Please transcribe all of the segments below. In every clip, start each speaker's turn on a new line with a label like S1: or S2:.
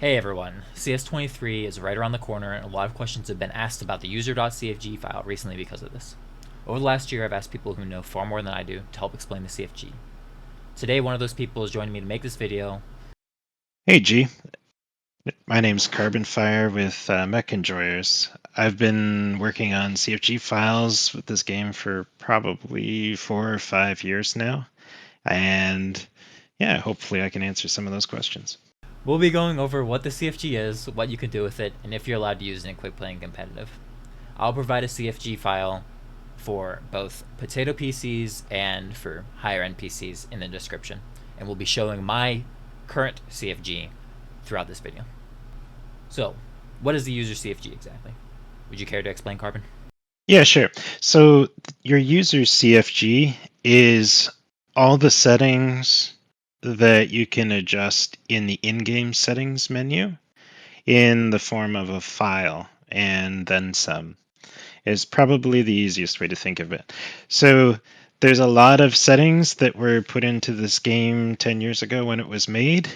S1: Hey everyone, CS23 is right around the corner and a lot of questions have been asked about the user.cfg file recently because of this. Over the last year I've asked people who know far more than I do to help explain the CFG. Today one of those people is joining me to make this video.
S2: Hey G, my name's Carbonfire with Mech Enjoyers. I've been working on CFG files with this game for probably 4 or 5 years now, and yeah, hopefully I can answer some of those questions.
S1: We'll be going over what the CFG is, what you can do with it, and if you're allowed to use it in quick play and competitive. I'll provide a CFG file for both potato PCs and for higher end PCs in the description, and we'll be showing my current CFG throughout this video. So, what is the user CFG exactly? Would you care to explain, Carbon?
S2: Yeah, sure. So your user's CFG is all the settings that you can adjust in the in-game settings menu in the form of a file and then some. Is probably the easiest way to think of it. So there's a lot of settings that were put into this game 10 years ago when it was made.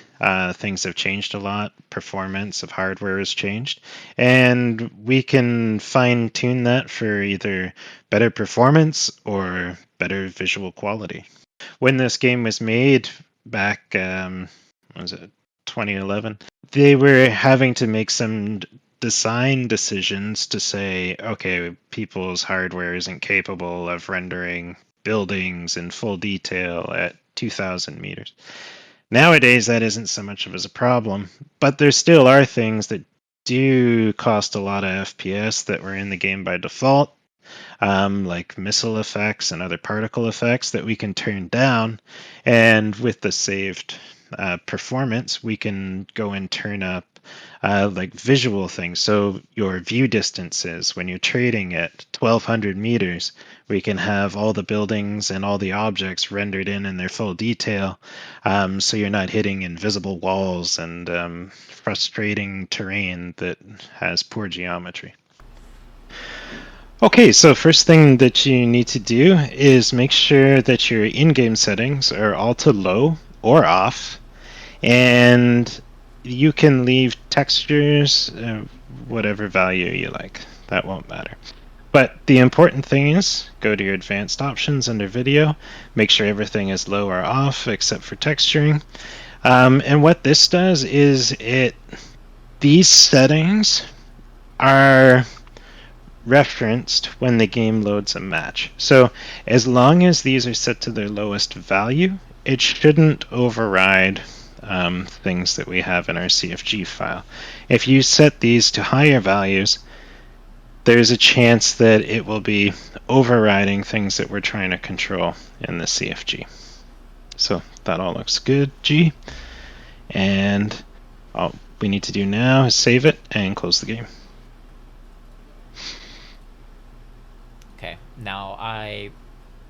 S2: Things have changed a lot. Performance of hardware has changed. And we can fine tune that for either better performance or better visual quality. When this game was made back, what was it, 2011, they were having to make some design decisions to say, okay, people's hardware isn't capable of rendering buildings in full detail at 2,000 meters. Nowadays, that isn't so much of as a problem, but there still are things that do cost a lot of FPS that were in the game by default, like missile effects and other particle effects that we can turn down. And with the saved performance, we can go and turn up like visual things. So your view distances, when you're trading at 1,200 meters, we can have all the buildings and all the objects rendered in their full detail. So you're not hitting invisible walls and frustrating terrain that has poor geometry. Okay, so first thing that you need to do is make sure that your in-game settings are all to low or off, and you can leave textures, whatever value you like. That won't matter. But the important thing is go to your advanced options under video, make sure everything is low or off except for texturing. And what this does is these settings are referenced when the game loads a match. So as long as these are set to their lowest value, it shouldn't override things that we have in our CFG file. If you set these to higher values, there's a chance that it will be overriding things that we're trying to control in the CFG. So that all looks good, G. And all we need to do now is save it and close the game.
S1: Okay, now I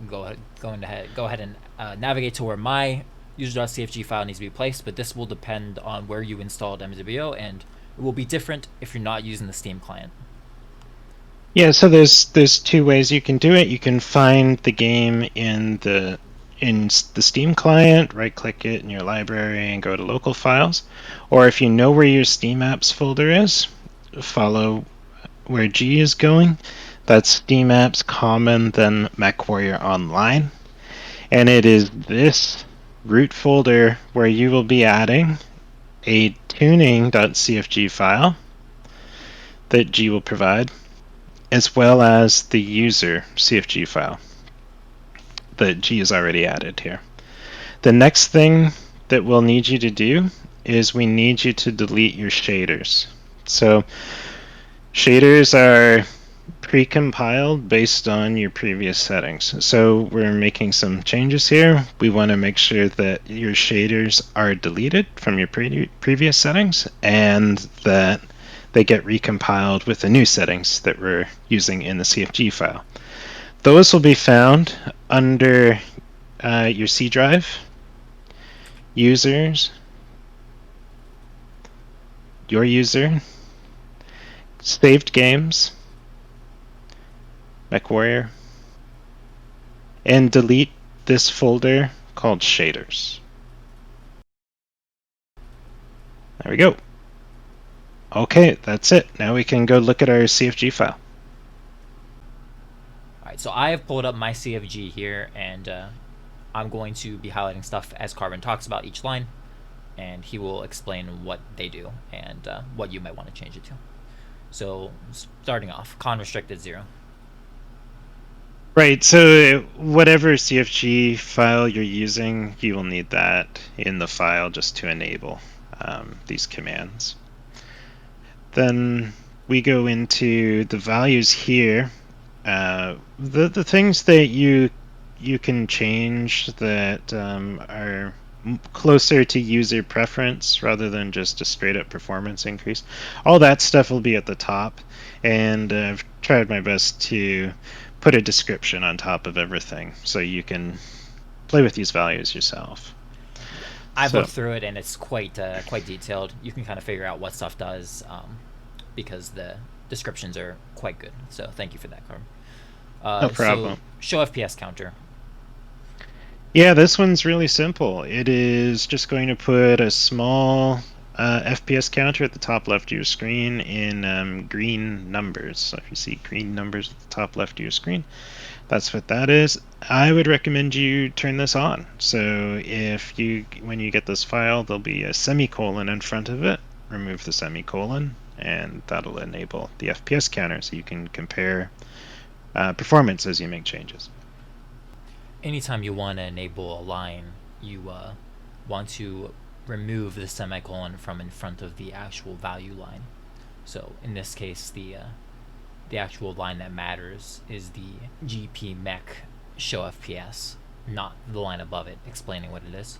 S1: go ahead and navigate to where my user.cfg file needs to be placed, but this will depend on where you installed MWO, and it will be different if you're not using the Steam client.
S2: Yeah, so there's two ways you can do it. You can find the game in the Steam client, right-click it in your library and go to local files. Or if you know where your SteamApps folder is, follow where G is going. That's SteamApps Common, then MechWarrior Online. And it is this root folder where you will be adding a tuning.cfg file that G will provide, as well as the user CFG file that G is already added here. The next thing that we'll need you to do is we need you to delete your shaders. So shaders are pre-compiled based on your previous settings. So we're making some changes here. We want to make sure that your shaders are deleted from your previous settings and that they get recompiled with the new settings that we're using in the CFG file. Those will be found under your C drive, users, your user, saved games, MechWarrior, and delete this folder called shaders. There we go. Okay, that's it. Now we can go look at our CFG file.
S1: All right, so I have pulled up my CFG here, and I'm going to be highlighting stuff as Carbon talks about each line, and he will explain what they do and what you might want to change it to. So starting off, con restricted 0.
S2: Right, so whatever CFG file you're using, you will need that in the file just to enable these commands. Then we go into the values here. The things that you can change that are closer to user preference rather than just a straight up performance increase. All that stuff will be at the top, and I've tried my best to put a description on top of everything so you can play with these values yourself.
S1: Yeah, I've
S2: So,
S1: looked through it, and it's quite detailed. You can kind of figure out what stuff does because the descriptions are quite good. So thank you for that, Carbon.
S2: no
S1: So
S2: problem.
S1: show FPS counter.
S2: Yeah, this one's really simple. It is just going to put a small FPS counter at the top left of your screen in green numbers. So if you see green numbers at the top left of your screen, that's what that is. I would recommend you turn this on. So when you get this file, there'll be a semicolon in front of it. Remove the semicolon, and that'll enable the FPS counter so you can compare performance as you make changes.
S1: Anytime you want to enable a line, you want to remove the semicolon from in front of the actual value line. So in this case, the actual line that matters is the GP mech show FPS, not the line above it explaining what it is.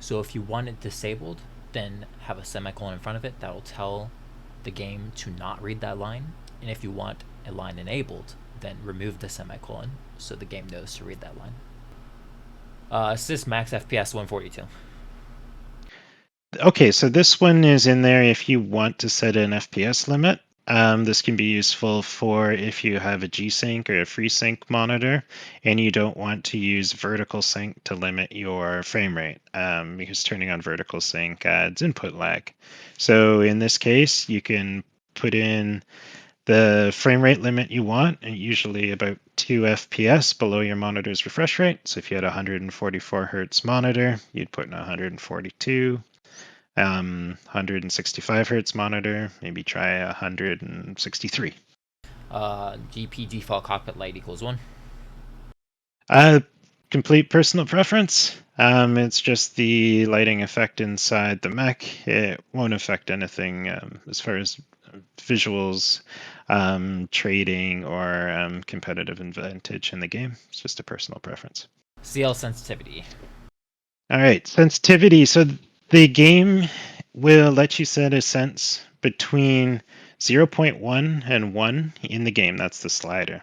S1: So if you want it disabled, then have a semicolon in front of it that will tell the game to not read that line. And if you want a line enabled, then remove the semicolon so the game knows to read that line. Assist max FPS 142.
S2: Okay, so this one is in there if you want to set an FPS limit. This can be useful for if you have a G-Sync or a FreeSync monitor and you don't want to use vertical sync to limit your frame rate, because turning on vertical sync adds input lag. So in this case, you can put in the frame rate limit you want, and usually about 2 FPS below your monitor's refresh rate. So if you had a 144 hertz monitor, you'd put in 142. 165 hertz monitor, maybe try 163.
S1: GP default cockpit light equals 1.
S2: Complete personal preference. It's just the lighting effect inside the mech. It won't affect anything as far as visuals, trading, or competitive advantage in the game. It's just a personal preference.
S1: CL sensitivity.
S2: All right, sensitivity. So the game will let you set a sense between 0.1 and 1 in the game. That's the slider.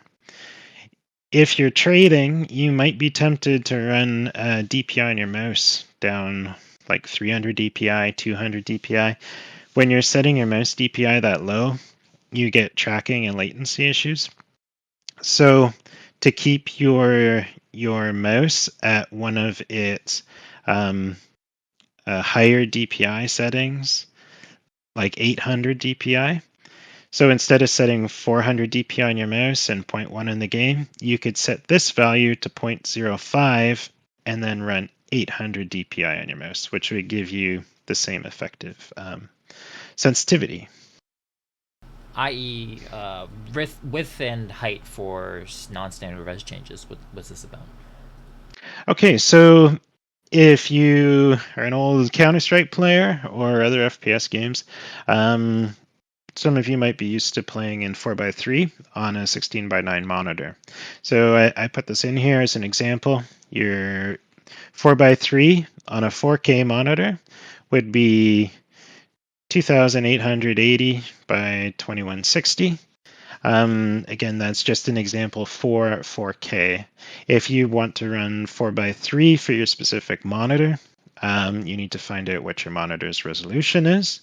S2: If you're trading, you might be tempted to run DPI on your mouse down like 300 DPI, 200 DPI. When you're setting your mouse DPI that low, you get tracking and latency issues. So to keep your mouse at one of its higher DPI settings, like 800 DPI. So instead of setting 400 DPI on your mouse and 0.1 in the game, you could set this value to 0.05 and then run 800 DPI on your mouse, which would give you the same effective sensitivity.
S1: I.e., width and height for non-standard res changes. What's this about?
S2: Okay, so if you are an old Counter-Strike player or other FPS games, some of you might be used to playing in 4:3 on a 16:9 monitor. So I put this in here as an example. Your 4:3 on a 4K monitor would be 2880 by 2160. Again, that's just an example for 4K. If you want to run 4:3 for your specific monitor, you need to find out what your monitor's resolution is.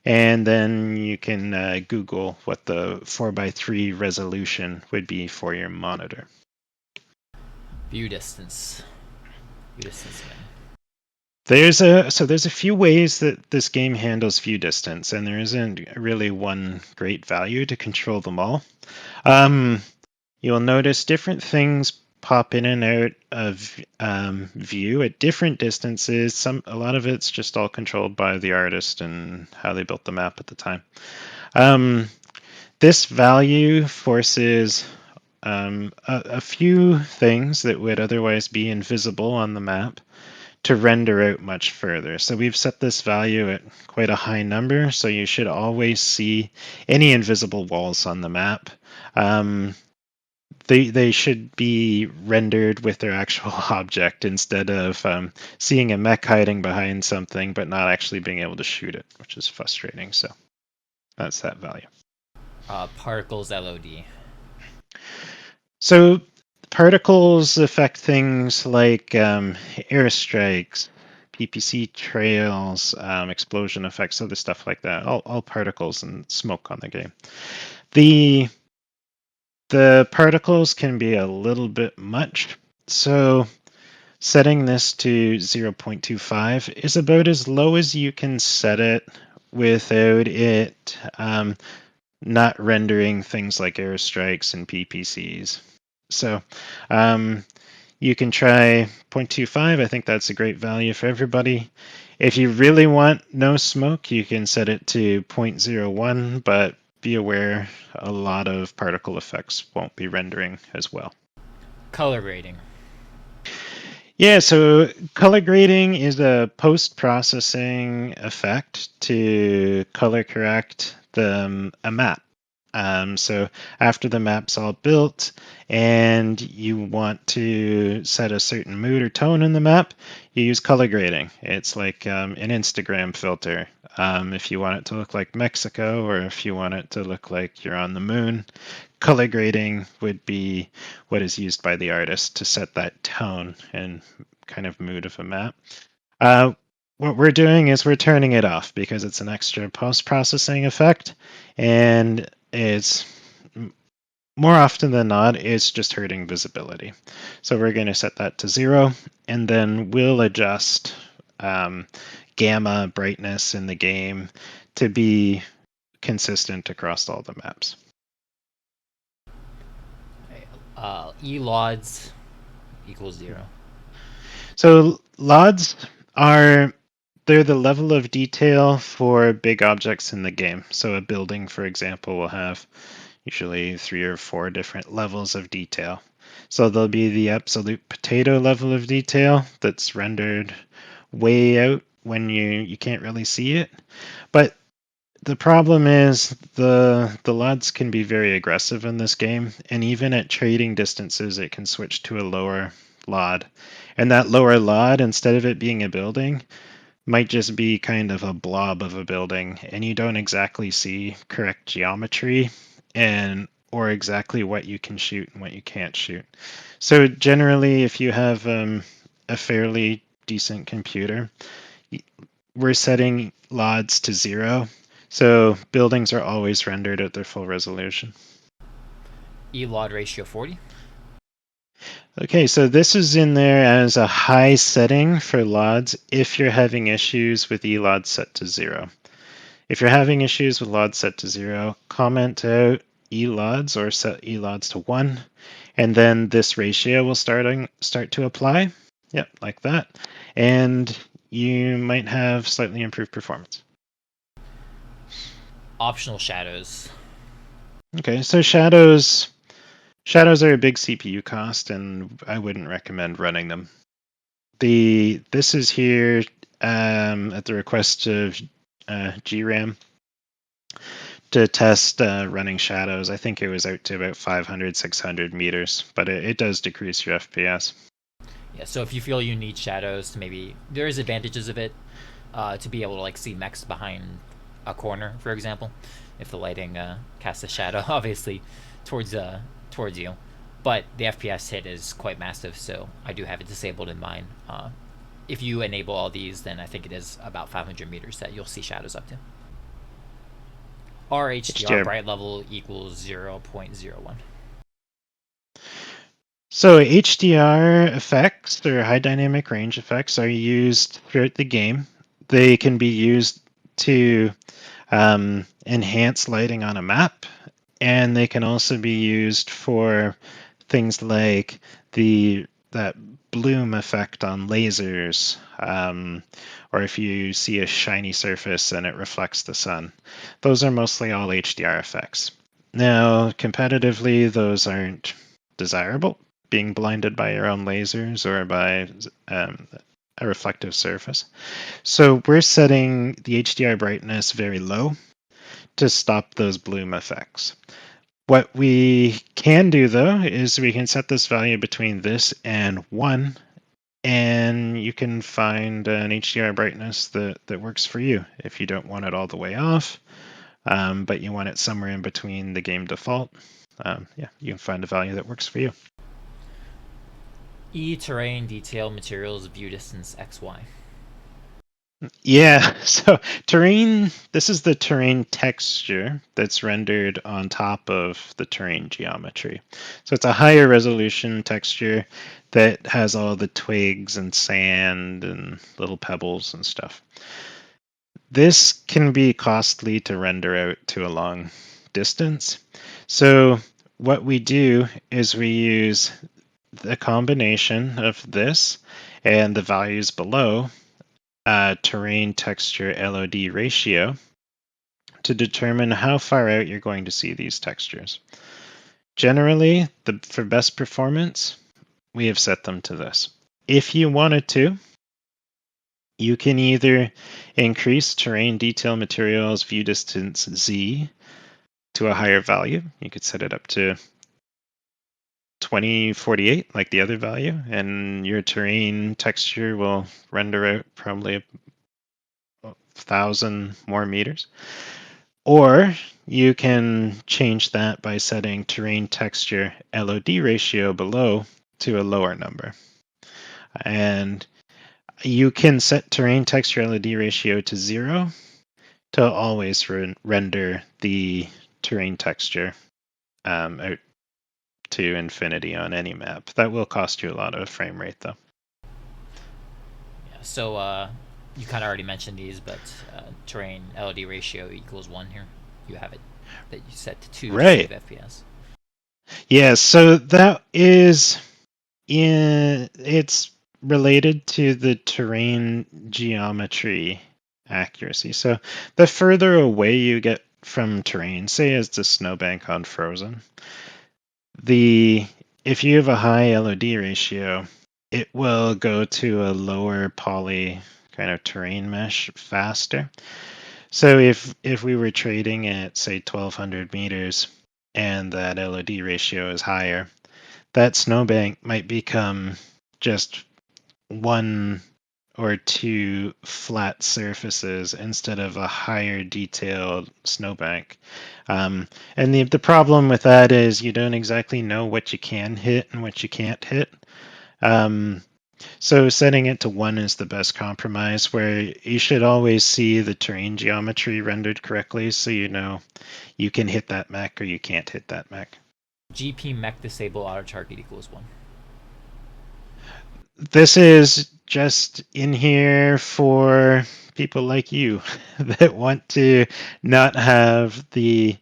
S2: And then you can Google what the 4:3 resolution would be for your monitor.
S1: View distance. View distance min.
S2: There's a few ways that this game handles view distance, and there isn't really one great value to control them all. You'll notice different things pop in and out of view at different distances. A lot of it's just all controlled by the artist and how they built the map at the time. This value forces a few things that would otherwise be invisible on the map to render out much further. So we've set this value at quite a high number, so you should always see any invisible walls on the map. They should be rendered with their actual object instead of seeing a mech hiding behind something but not actually being able to shoot it, which is frustrating. So that's that value.
S1: Particles LOD.
S2: So particles affect things like airstrikes, PPC trails, explosion effects, other stuff like that. All particles and smoke on the game. The particles can be a little bit much, so setting this to 0.25 is about as low as you can set it without it not rendering things like airstrikes and PPCs. So you can try 0.25. I think that's a great value for everybody. If you really want no smoke, you can set it to 0.01, but be aware a lot of particle effects won't be rendering as well.
S1: Color grading.
S2: Yeah, so color grading is a post-processing effect to color correct a map. So after the map's all built and you want to set a certain mood or tone in the map, you use color grading. It's like an Instagram filter. If you want it to look like Mexico or if you want it to look like you're on the moon, color grading would be what is used by the artist to set that tone and kind of mood of a map. What we're doing is we're turning it off because it's an extra post-processing effect, and it's more often than not, it's just hurting visibility. So we're going to set that to 0, and then we'll adjust gamma brightness in the game to be consistent across all the maps.
S1: ELODs equals 0.
S2: So LODs they're the level of detail for big objects in the game. So a building, for example, will have usually 3 or 4 different levels of detail. So there'll be the absolute potato level of detail that's rendered way out when you can't really see it. But the problem is the LODs can be very aggressive in this game, and even at trading distances, it can switch to a lower LOD. And that lower LOD, instead of it being a building, might just be kind of a blob of a building, and you don't exactly see correct geometry or exactly what you can shoot and what you can't shoot. So generally, if you have a fairly decent computer, we're setting LODs to 0. So buildings are always rendered at their full resolution.
S1: ELOD ratio 40.
S2: Okay, so this is in there as a high setting for LODs if you're having issues with ELOD set to 0. If you're having issues with LOD set to 0, comment out ELODs or set ELODs to 1, and then this ratio will start to apply. Yep, like that. And you might have slightly improved performance.
S1: Optional shadows.
S2: Okay, so shadows are a big CPU cost, and I wouldn't recommend running them. This is here at the request of GRAM to test running shadows. I think it was out to about 500, 600 meters, but it does decrease your FPS.
S1: Yeah, so if you feel you need shadows, maybe there is advantages of it to be able to like see mechs behind a corner, for example, if the lighting casts a shadow, obviously, towards you. But the FPS hit is quite massive, so I do have it disabled in mine. If you enable all these, then I think it is about 500 meters that you'll see shadows up to. RHDR bright level equals 0.01.
S2: So HDR effects or high dynamic range effects are used throughout the game. They can be used to enhance lighting on a map, and they can also be used for things like that bloom effect on lasers, or if you see a shiny surface and it reflects the sun. Those are mostly all HDR effects. Now, competitively, those aren't desirable, being blinded by your own lasers or by a reflective surface. So we're setting the HDR brightness very low to stop those bloom effects. What we can do though is we can set this value between this and 1, and you can find an HDR brightness that works for you. If you don't want it all the way off, but you want it somewhere in between the game default, yeah, you can find a value that works for you.
S1: Terrain, detail, materials, view distance, XY.
S2: Yeah, so terrain, this is the terrain texture that's rendered on top of the terrain geometry. So it's a higher resolution texture that has all the twigs and sand and little pebbles and stuff. This can be costly to render out to a long distance. So what we do is we use the combination of this and the values below terrain texture LOD ratio to determine how far out you're going to see these textures. Generally, for best performance, we have set them to this. If you wanted to, you can either increase terrain detail materials view distance Z to a higher value. You could set it up to 2048 like the other value, and your terrain texture will render out probably 1,000 more meters. Or you can change that by setting terrain texture LOD ratio below to a lower number. And you can set terrain texture LOD ratio to 0 to always render the terrain texture out to infinity on any map. That will cost you a lot of frame rate though.
S1: Yeah, so you kind of already mentioned these, but terrain LOD ratio equals 1 here. You have it that you set to 2 to
S2: Right.
S1: save FPS.
S2: Yeah, so that is it's related to the terrain geometry accuracy. So the further away you get from terrain, say as the snowbank on Frozen, if you have a high LOD ratio, it will go to a lower poly kind of terrain mesh faster. So if we were trading at say 1200 meters and that LOD ratio is higher, that snowbank might become just one or two flat surfaces instead of a higher detailed snowbank. And the problem with that is you don't exactly know what you can hit and what you can't hit. So setting it to 1 is the best compromise, where you should always see the terrain geometry rendered correctly so you know you can hit that mech or you can't hit that mech.
S1: GP mech disable auto target equals 1.
S2: This is just in here for people like you that want to not have the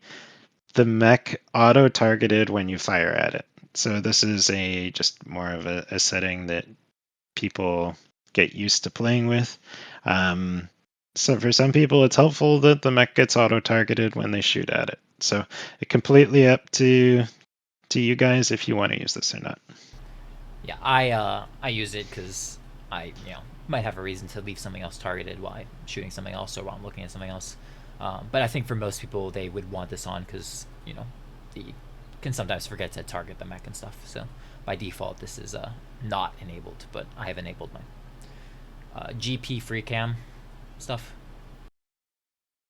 S2: mech auto targeted when you fire at it. So this is just more of a setting that people get used to playing with. So for some people, it's helpful that the mech gets auto targeted when they shoot at it. So it's completely up to you guys if you want to use this or not.
S1: Yeah, I use it because I might have a reason to leave something else targeted while I'm shooting something else or while I'm looking at something else. But I think for most people they would want this on because you can sometimes forget to target the mech and stuff. So by default this is not enabled, but I have enabled my GP free cam stuff.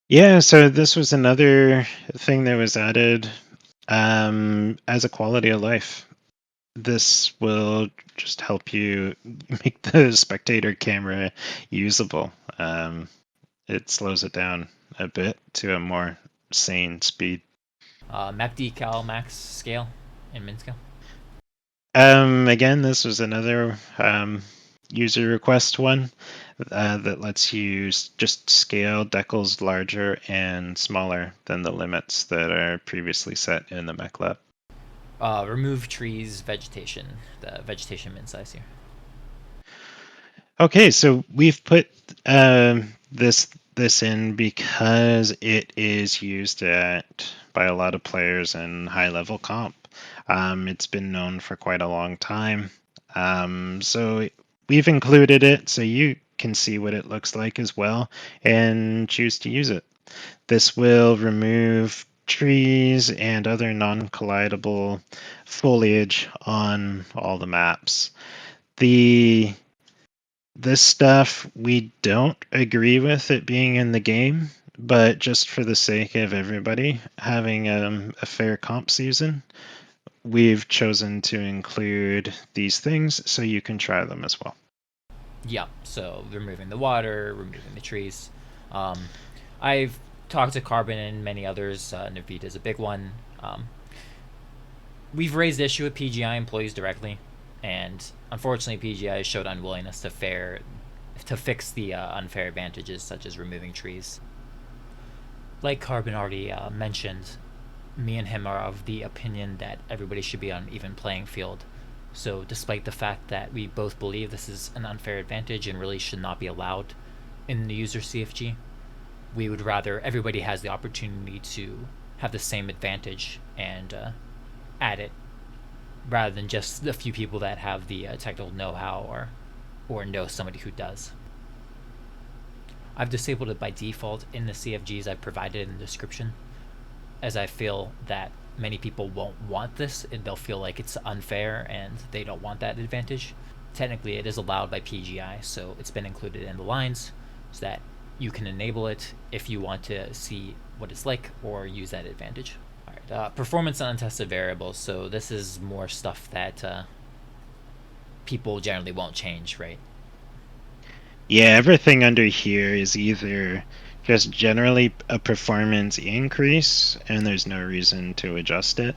S2: Yeah, so this was another thing that was added as a quality of life. This will just help you make the spectator camera usable. It slows it down a bit to a more sane speed.
S1: Map decal max scale and min scale.
S2: Again, this was another user request one that lets you just scale decals larger and smaller than the limits that are previously set in the MechLab.
S1: Remove trees, vegetation, the vegetation min size here.
S2: Okay, so we've put this in because it is used by a lot of players in high level comp. It's been known for quite a long time. So we've included it so you can see what it looks like as well and choose to use it. This will remove trees and other non-collidable foliage on all the maps. This stuff we don't agree with it being in the game, but just for the sake of everybody having a fair comp season, we've chosen to include these things so you can try them as well.
S1: Yeah, so removing the water, removing the trees. I've talked to Carbon and many others. Navita is a big one. We've raised the issue with PGI employees directly, and unfortunately, PGI showed unwillingness to fix the unfair advantages such as removing trees. Like Carbon already mentioned, me and him are of the opinion that everybody should be on an even playing field. So, despite the fact that we both believe this is an unfair advantage and really should not be allowed in the user CFG, we would rather everybody has the opportunity to have the same advantage and add it, rather than just the few people that have the technical know-how or know somebody who does. I've disabled it by default in the CFGs I've provided in the description, as I feel that many people won't want this and they'll feel like it's unfair and they don't want that advantage. Technically, it is allowed by PGI, so it's been included in the lines so that you can enable it if you want to see what it's like or use that advantage. All right, performance on untested variables. So this is more stuff that people generally won't change, right?
S2: Yeah, everything under here is either just generally a performance increase and there's no reason to adjust it,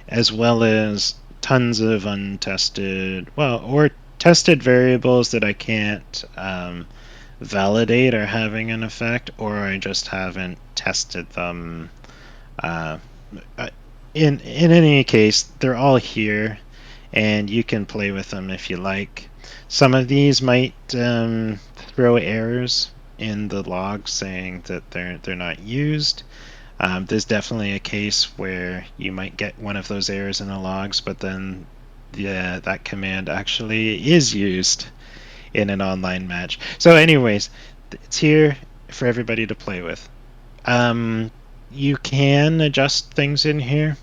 S2: as well as tons of untested, or tested variables that I can't validate are having an effect, or I just haven't tested them. Uh, in any case, they're all here, and you can play with them if you like. Some of these might throw errors in the log saying that they're not used. There's definitely a case where you might get one of those errors in the logs, but then that command actually is used in an online match. So, anyways, it's here for everybody to play with. You can adjust things in here.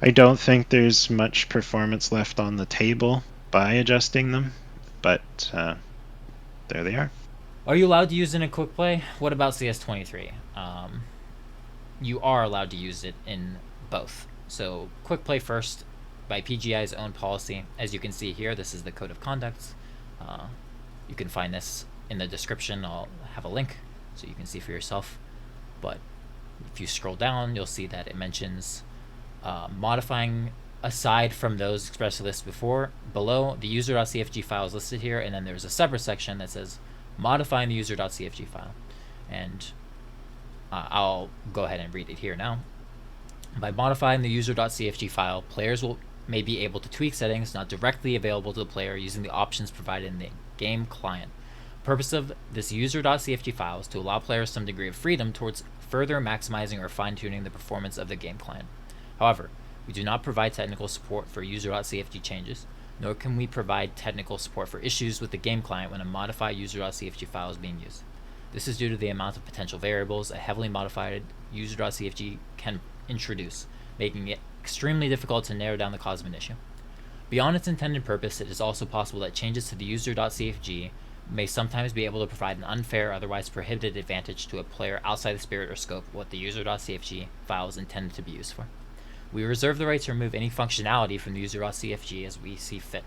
S2: I don't think there's much performance left on the table by adjusting them, but there they are.
S1: Are you allowed to use it in quick play? What about CS23? You are allowed to use it in both. So quick play first by PGI's own policy. As you can see here, this is the code of conduct. You can find this in the description. I'll have a link so you can see for yourself. But if you scroll down, you'll see that it mentions modifying aside from those expressly listed before. Below, the user.cfg file is listed here, and then there's a separate section that says modifying the user.cfg file. And I'll go ahead and read it here now. By modifying the user.cfg file, players may be able to tweak settings not directly available to the player using the options provided in the game client. The purpose of this user.cfg file is to allow players some degree of freedom towards further maximizing or fine-tuning the performance of the game client. However, we do not provide technical support for user.cfg changes, nor can we provide technical support for issues with the game client when a modified user.cfg file is being used. This is due to the amount of potential variables a heavily modified user.cfg can introduce, making it extremely difficult to narrow down the cause of an issue. Beyond its intended purpose, it is also possible that changes to the user.cfg may sometimes be able to provide an unfair, otherwise prohibited advantage to a player outside the spirit or scope of what the user.cfg file is intended to be used for. We reserve the right to remove any functionality from the user.cfg as we see fit.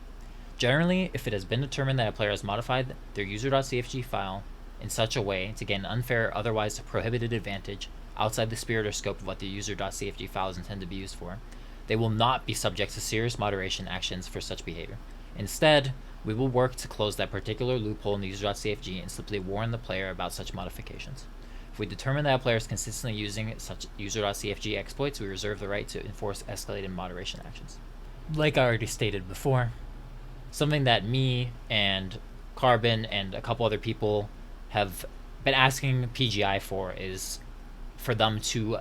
S1: Generally, if it has been determined that a player has modified their user.cfg file in such a way to gain an unfair, otherwise prohibited advantage outside the spirit or scope of what the user.cfg file is intended to be used for, they will not be subject to serious moderation actions for such behavior. Instead, we will work to close that particular loophole in the user.cfg and simply warn the player about such modifications. If we determine that a player is consistently using such user.cfg exploits, we reserve the right to enforce escalated moderation actions. Like I already stated before, something that me and Carbon and a couple other people have been asking PGI for is for them to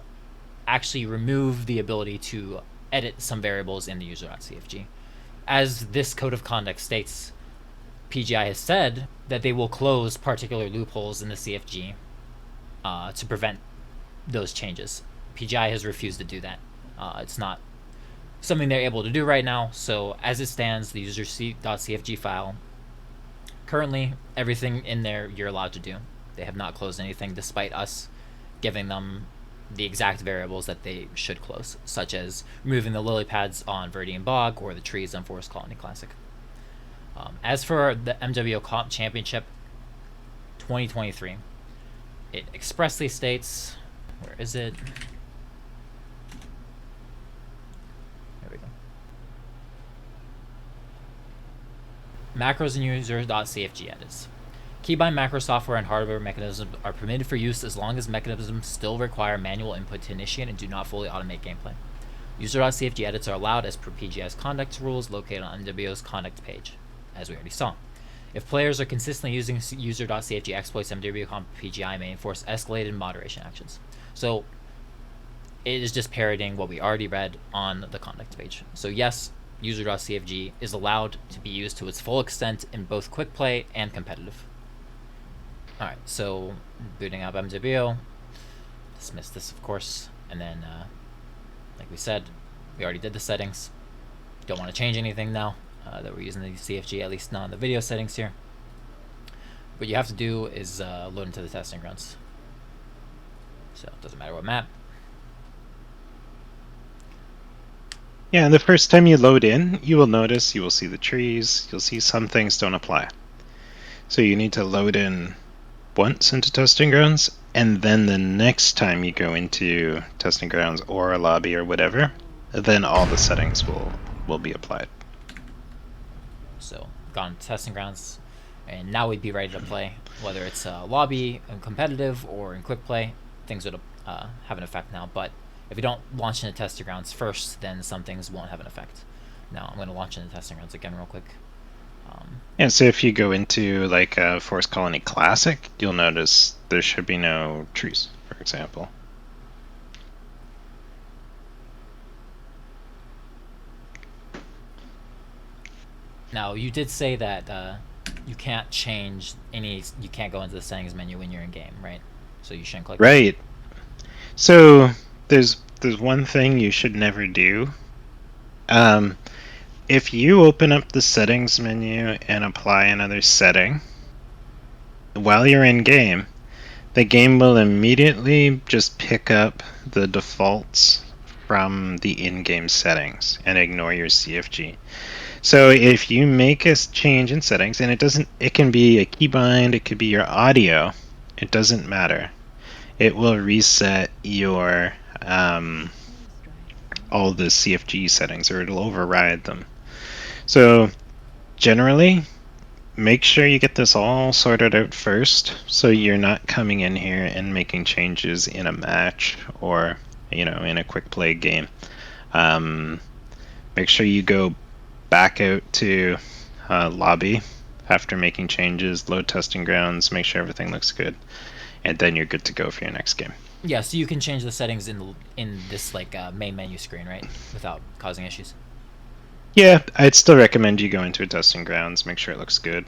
S1: actually remove the ability to edit some variables in the user.cfg. As this code of conduct states, PGI has said that they will close particular loopholes in the CFG to prevent those changes. PGI has refused to do that. It's not something they're able to do right now, so as it stands, the user.cfg file, currently, everything in there you're allowed to do. They have not closed anything despite us giving them the exact variables that they should close, such as removing the lily pads on Verdian Bog or the trees on Forest Colony Classic. As for the MWO Comp Championship 2023, it expressly states, where is it? There we go. Macros and user.cfg edits. Keybind macro software and hardware mechanisms are permitted for use as long as mechanisms still require manual input to initiate and do not fully automate gameplay. User.cfg edits are allowed as per PGI's conduct rules located on MWO's conduct page, as we already saw. If players are consistently using user.cfg exploits, MWO Comp PGI may enforce escalated moderation actions. So it is just parroting what we already read on the conduct page. So yes, user.cfg is allowed to be used to its full extent in both quick play and competitive. Alright, so booting up MWO, dismiss this of course, and then like we said, we already did the settings. Don't want to change anything now that we're using the CFG, at least not in the video settings here. What you have to do is load into the testing grounds. So it doesn't matter what map.
S2: Yeah, and the first time you load in, you will notice you will see the trees, you'll see some things don't apply. So you need to load in once into testing grounds, and then the next time you go into testing grounds or a lobby or whatever, then all the settings will be applied.
S1: So gone to testing grounds, and now we'd be ready to play. Whether it's lobby, competitive, or in quick play, things would have an effect now. But if you don't launch into testing grounds first, then some things won't have an effect. Now I'm going to launch into testing grounds again real quick.
S2: Yeah, so if you go into like Forest Colony Classic, you'll notice there should be no trees, for example.
S1: Now you did say that you can't change any. You can't go into the settings menu when you're in game, right? So you shouldn't click.
S2: Right. So there's one thing you should never do. If you open up the settings menu and apply another setting while you're in game, the game will immediately just pick up the defaults from the in-game settings and ignore your CFG. So if you make a change in settings, and it can be a keybind, it could be your audio, it doesn't matter. It will reset your all the CFG settings, or it'll override them. So generally, make sure you get this all sorted out first, so you're not coming in here and making changes in a match or in a quick play game. Make sure you go back out to lobby after making changes, load testing grounds, make sure everything looks good, and then you're good to go for your next game.
S1: Yeah, so you can change the settings in this main menu screen, right, without causing issues.
S2: Yeah, I'd still recommend you go into a testing grounds, make sure it looks good.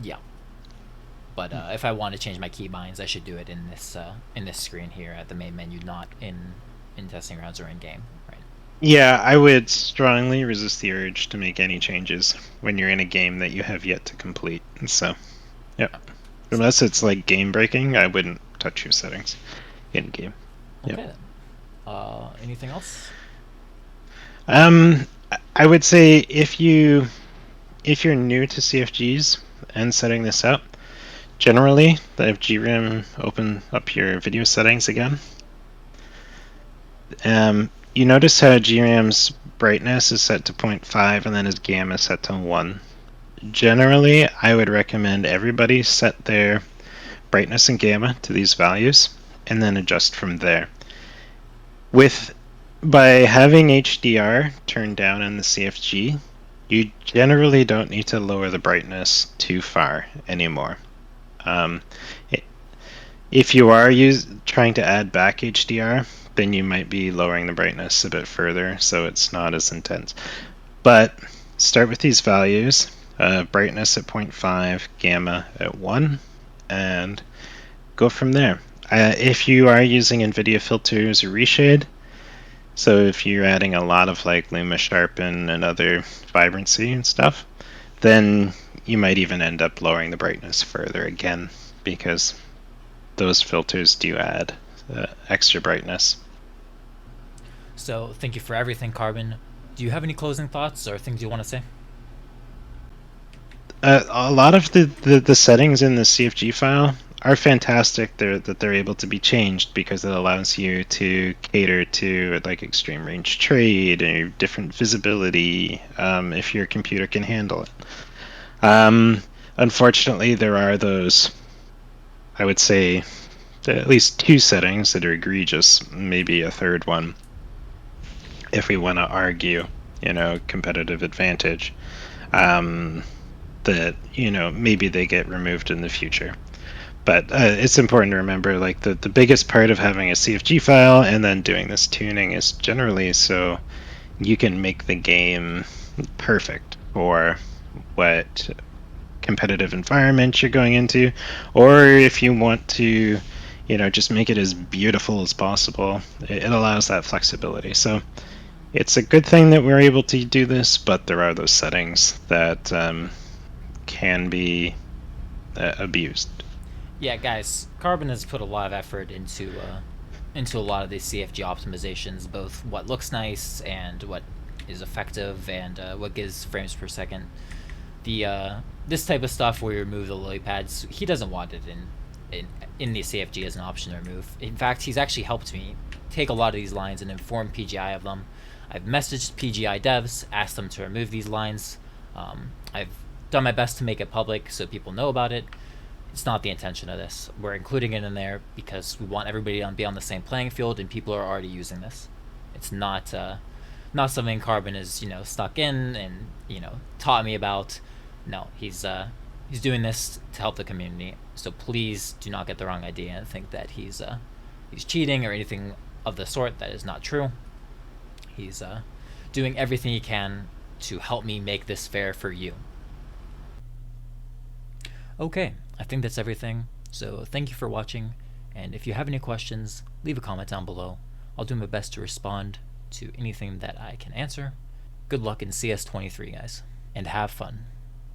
S1: Yeah. But if I want to change my keybinds, I should do it in this screen here at the main menu, not in testing grounds or in game, right?
S2: Yeah, I would strongly resist the urge to make any changes when you're in a game that you have yet to complete. So, yeah. Unless it's like game breaking, I wouldn't touch your settings in game.
S1: Okay. Yep. Anything else?
S2: I would say if you're new to CFGs and setting this up, generally the FGRIM open up your video settings again. you notice how GRAM's brightness is set to 0.5 and then his gamma is set to 1. Generally, I would recommend everybody set their brightness and gamma to these values and then adjust from there. By having HDR turned down in the CFG, you generally don't need to lower the brightness too far anymore. If you are trying to add back HDR, then you might be lowering the brightness a bit further so it's not as intense. But start with these values, brightness at 0.5, gamma at 1, and go from there. If you are using NVIDIA filters or reshade, so if you're adding a lot of like Luma Sharpen and other vibrancy and stuff, then you might even end up lowering the brightness further again, because those filters do add extra brightness.
S1: So thank you for everything, Carbon. Do you have any closing thoughts or things you want to say?
S2: A lot of the settings in the CFG file are fantastic. They're able to be changed because it allows you to cater to like extreme range trade and different visibility if your computer can handle it. Unfortunately, there are those, I would say, at least two settings that are egregious, maybe a third one, if we want to argue, competitive advantage. That maybe they get removed in the future. But it's important to remember, like the biggest part of having a CFG file and then doing this tuning is generally so you can make the game perfect for what competitive environment you're going into, or if you want to, just make it as beautiful as possible. It allows that flexibility. So it's a good thing that we're able to do this, but there are those settings that can be abused.
S1: Yeah, guys, Carbon has put a lot of effort into a lot of these CFG optimizations, both what looks nice and what is effective and what gives frames per second. The this type of stuff where you remove the lily pads, he doesn't want it in the CFG as an option to remove. In fact, he's actually helped me take a lot of these lines and inform PGI of them. I've messaged PGI devs, asked them to remove these lines. I've done my best to make it public so people know about it. It's not the intention of this. We're including it in there because we want everybody to be on the same playing field, and people are already using this. It's not something Carbon is stuck in and taught me about. No, he's doing this to help the community. So please do not get the wrong idea and think that he's cheating or anything of the sort. That is not true. He's doing everything he can to help me make this fair for you. Okay, I think that's everything. So thank you for watching, and if you have any questions, leave a comment down below. I'll do my best to respond to anything that I can answer. Good luck in CS23, guys, and have fun.